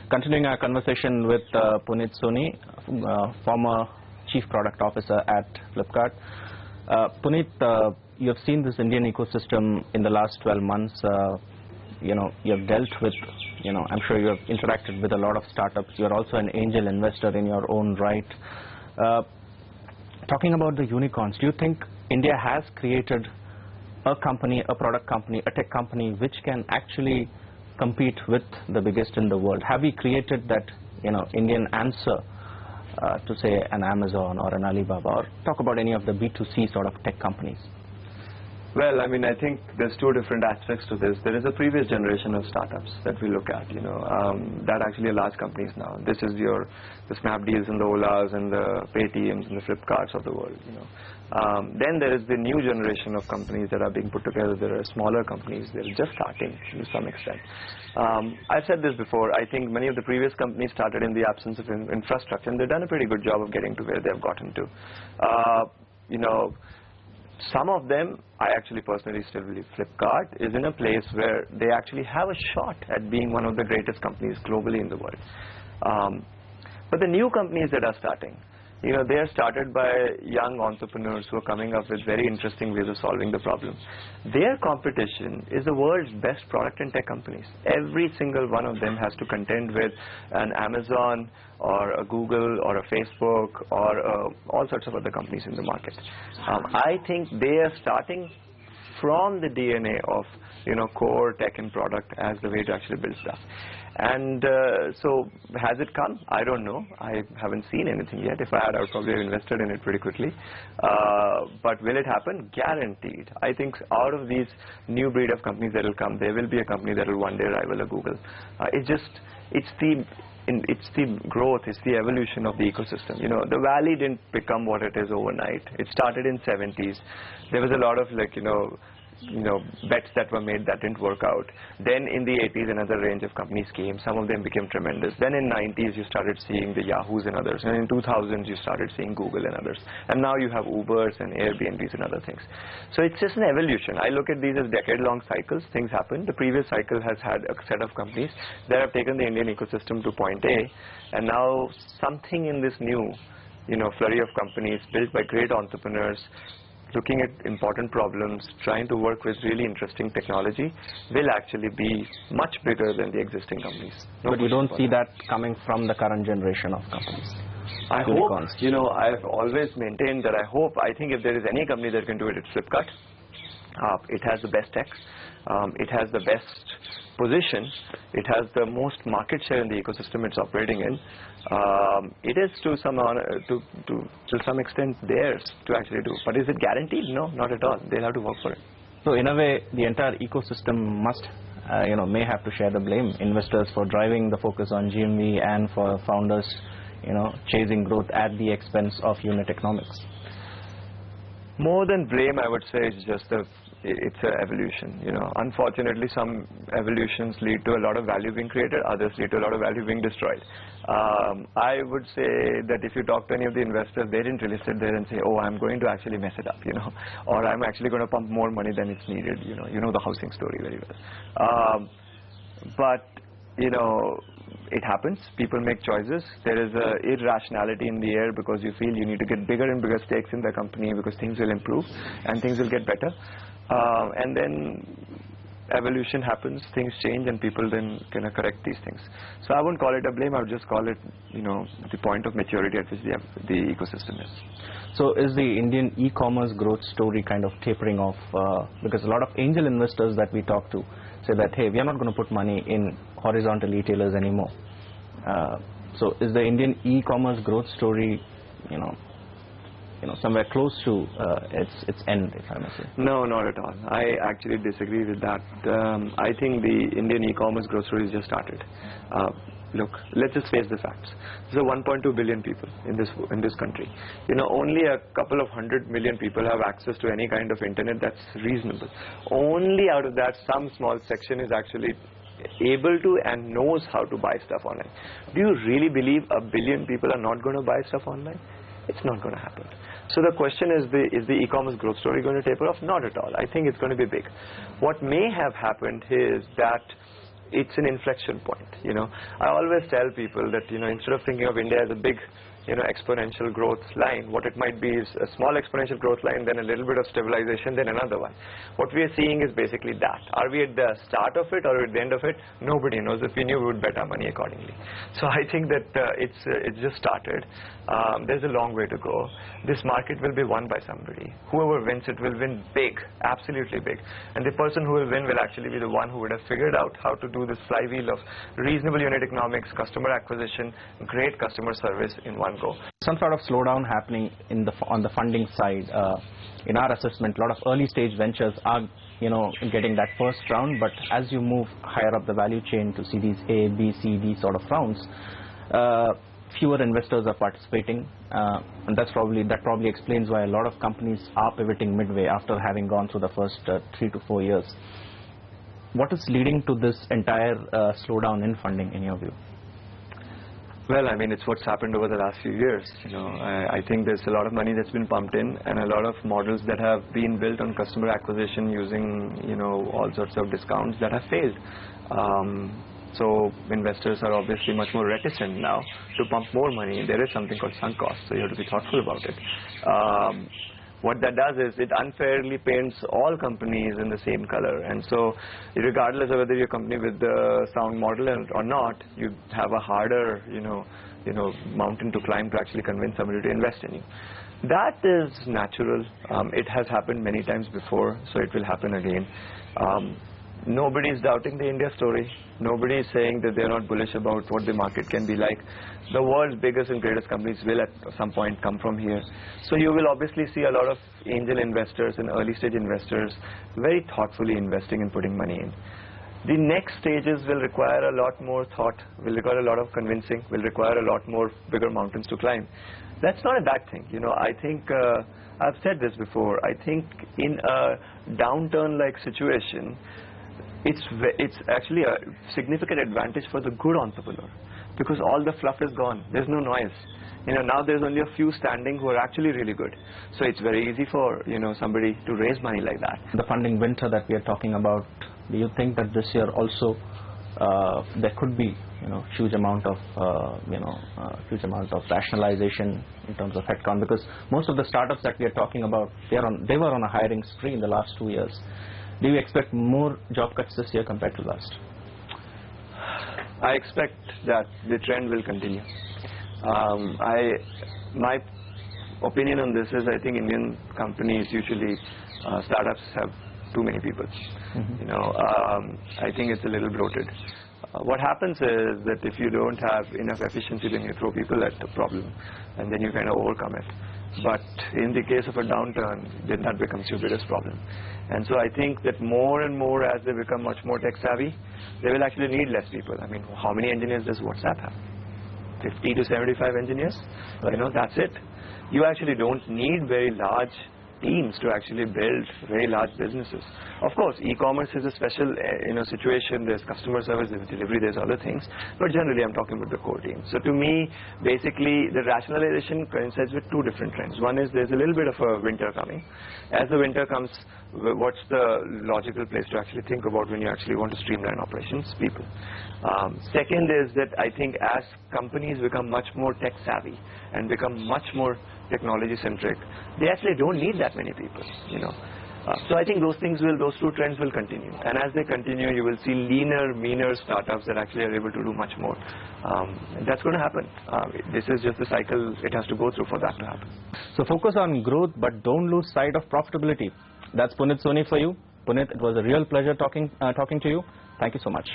Continuing our conversation with Puneet Soni, former Chief Product Officer at Flipkart. Puneet, you have seen this Indian ecosystem in the last 12 months. You have dealt with, I'm sure you have interacted with a lot of startups. You're also an angel investor in your own right. Talking about the unicorns, do you think India has created a company, a product company, a tech company which can actually compete with the biggest in the world? Have we created that, Indian answer to say an Amazon or an Alibaba, or talk about any of the B2C sort of tech companies? Well, I mean, I think there's two different aspects to this. There is a previous generation of startups that we look at, that actually are large companies now. This is the Snapdeals and the Olas and the Paytms and the Flipkarts of the world, Then there is the new generation of companies that are being put together. There are smaller companies. They're just starting to some extent. I've said this before. I think many of the previous companies started in the absence of infrastructure, and they've done a pretty good job of getting to where they've gotten to. Some of them, I actually personally still believe Flipkart is in a place where they actually have a shot at being one of the greatest companies globally in the world. But the new companies that are starting, they are started by young entrepreneurs who are coming up with very interesting ways of solving the problem. Their competition is the world's best product and tech companies. Every single one of them has to contend with an Amazon or a Google or a Facebook or all sorts of other companies in the market. I think they are starting from the DNA of core tech and product as the way to actually build stuff. And so has it come? I don't know. I haven't seen anything yet. If I had, I would probably have invested in it pretty quickly. But will it happen? Guaranteed. I think out of these new breed of companies that will come, there will be a company that will one day rival a Google. It's the growth, it's the evolution of the ecosystem. The valley didn't become what it is overnight. It started in 70s. There was a lot of bets that were made that didn't work out. Then in the 80s, another range of companies came. Some of them became tremendous. Then in 90s, you started seeing the Yahoos and others. And in 2000s, you started seeing Google and others. And now you have Ubers and Airbnbs and other things. So it's just an evolution. I look at these as decade-long cycles. Things happen. The previous cycle has had a set of companies that have taken the Indian ecosystem to point A. And now something in this new, flurry of companies built by great entrepreneurs, looking at important problems, trying to work with really interesting technology, will actually be much bigger than the existing companies. But you don't see that coming from the current generation of companies? I hope, I've always maintained that I think if there is any company that can do it, it's Flipkart. It has the best tech. It has the best position. It has the most market share in the ecosystem it's operating in. It is to some extent theirs to actually do. But is it guaranteed? No, not at all. They'll have to work for it. So in a way, the entire ecosystem must, may have to share the blame. Investors for driving the focus on GMV and for founders, chasing growth at the expense of unit economics. More than blame, I would say it's just it's an evolution. Unfortunately, some evolutions lead to a lot of value being created, others lead to a lot of value being destroyed. I would say that if you talk to any of the investors, they didn't really sit there and say, oh, I'm going to actually mess it up, or I'm actually going to pump more money than it's needed. You know the housing story very well. But it happens. People make choices. There is a irrationality in the air because you feel you need to get bigger and bigger stakes in the company because things will improve and things will get better. And then evolution happens, things change, and people then kind of correct these things. So I wouldn't call it a blame. I would just call it, the point of maturity at which the ecosystem is. So is the Indian e-commerce growth story kind of tapering off? Because a lot of angel investors that we talk to say that, hey, we are not going to put money in horizontal retailers anymore. So is the Indian e-commerce growth story, somewhere close to its end, if I may say? No, not at all. I actually disagree with that. I think the Indian e-commerce growth story has just started. Look, let's just face the facts. There are 1.2 billion people in this country. Only a couple of 100 million people have access to any kind of internet that's reasonable. Only out of that, some small section is actually able to and knows how to buy stuff online. Do you really believe a billion people are not going to buy stuff online? It's not going to happen. So the question is the e-commerce growth story going to taper off? Not at all. I think it's going to be big. What may have happened is that it's an inflection point. I always tell people that, instead of thinking of India as a big, exponential growth line, what it might be is a small exponential growth line, then a little bit of stabilization, then another one. What we are seeing is basically that. Are we at the start of it or at the end of it? Nobody knows. If we knew, we would bet our money accordingly. So I think that it's just started. There's a long way to go. This market will be won by somebody. Whoever wins it will win big, absolutely big. And the person who will win will actually be the one who would have figured out how to do this flywheel of reasonable unit economics, customer acquisition, great customer service in one go. Some sort of slowdown happening on the funding side. In our assessment, a lot of early stage ventures are getting that first round, but as you move higher up the value chain to see these A, B, C, D sort of rounds, fewer investors are participating, and that probably explains why a lot of companies are pivoting midway after having gone through the first 3 to 4 years. What is leading to this entire slowdown in funding in your view? Well, I mean, it's what's happened over the last few years. I think there's a lot of money that's been pumped in, and a lot of models that have been built on customer acquisition using, all sorts of discounts that have failed. So investors are obviously much more reticent now to pump more money. There is something called sunk cost, so you have to be thoughtful about it. What that does is it unfairly paints all companies in the same color, and so regardless of whether you're a company with the sound model or not, you have a harder mountain to climb to actually convince somebody to invest in you. That is natural. It has happened many times before, so it will happen again. Nobody is doubting the India story. Nobody is saying that they're not bullish about what the market can be like. The world's biggest and greatest companies will at some point come from here. So you will obviously see a lot of angel investors and early stage investors very thoughtfully investing and putting money in. The next stages will require a lot more thought, will require a lot of convincing, will require a lot more bigger mountains to climb. That's not a bad thing. I think, I've said this before, I think in a downturn-like situation, it's actually a significant advantage for the good entrepreneur, because all the fluff is gone. There's no noise. Now there's only a few standing who are actually really good. So it's very easy for somebody to raise money like that. The funding winter that we are talking about, do you think that this year also there could be huge amount of rationalization in terms of headcount? Because most of the startups that we are talking about, they were on a hiring spree in the last 2 years. Do you expect more job cuts this year compared to last? I expect that the trend will continue. My opinion on this is, I think Indian companies usually, startups have too many people. I think it's a little bloated. What happens is that if you don't have enough efficiency, then you throw people at the problem, and then you kind of overcome it. But in the case of a downturn, then that becomes your biggest problem. And so I think that more and more, as they become much more tech savvy, they will actually need less people. I mean, how many engineers does WhatsApp have? 50 to 75 engineers? That's it. You actually don't need very large teams to actually build very large businesses. Of course, e-commerce is a special situation. There's customer service, there's delivery, there's other things. But generally, I'm talking about the core team. So to me, basically, the rationalization coincides with two different trends. One is there's a little bit of a winter coming. As the winter comes, what's the logical place to actually think about when you actually want to streamline operations? People. Second is that I think as companies become much more tech savvy and become much more technology centric, they actually don't need that many people. So I think those two trends will continue, and as they continue, you will see leaner, meaner startups that actually are able to do much more. That's going to happen. This is just the cycle it has to go through for that to happen. So focus on growth, but don't lose sight of profitability. That's Punit Soni for you. Punit, it was a real pleasure talking to you. Thank you so much.